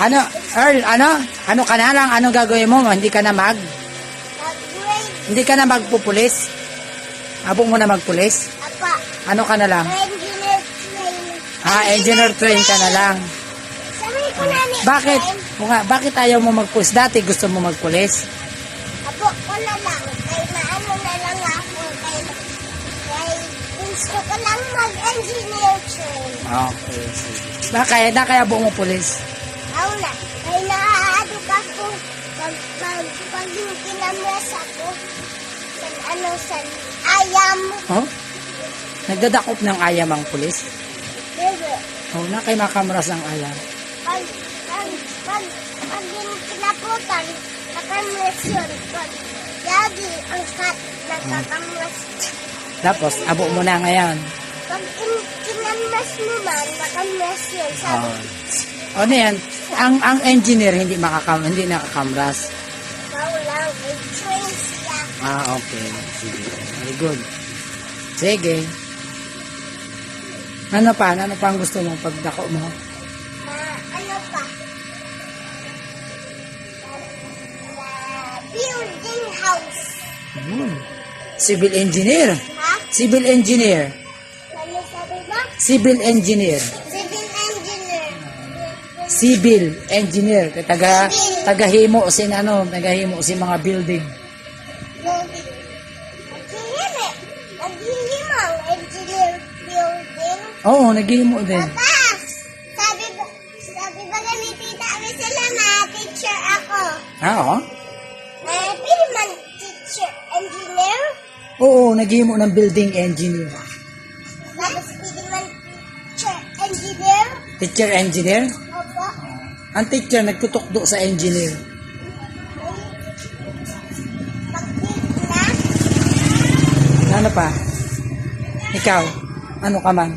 Ano, Earl, ano ka na lang, ano gagawin mo? Hindi ka na Mag-grade. hindi ka na magpupulis? Abong mo na magpulis? Apa. Ano ka na lang? Engineer train. Engineer train ka na lang. Sabi ko na ni Bakit? O nga, bakit ayaw mo magpulis? Dati gusto mo magpulis? Apo ko na lang. Kay maano na lang ako. Kay gusto ko lang mag-engineer train. Okay, sige. Bakit? Na kaya buong mo pulis? Ako na. Kay naaadok ako. Pag kinamras ako. Sa ayam. Oh? Nagdadakop ng ayam ang pulis? Bebe. Oh, na kay makamras ang ayam. Pag yung kinaputan, nakamras yun. Pag yagi ang kat, nakakamras. Tapos, abo mo na ngayon. Pag kinamras mo man, nakamras yun. Sabi, Oh. Ano yan? Ang engineer hindi nakakamras. ikaw lang, may train siya. Okay. Sige. Very good. Sige. Ano pa? Ano pa ang gusto mong pagdako mo? Ano pa? Building house. Civil engineer. Ha? Civil engineer. Ano sabi ba? Civil engineer. Civil engineer. Civil engineer. Tagahimo si mga building. Building. Naghihimang engineer building. Oo, naghihimo din. Papa, sabi ba ni Tita Maricela na teacher ako? Oo. Pili man teacher engineer. Oo, naghihimo ng building engineer. Tapos pili man teacher engineer. Teacher engineer? Opo. Ang teacher nagtutukdo sa engineer. Pag na, Ano pa? Ikaw? Ano ka man?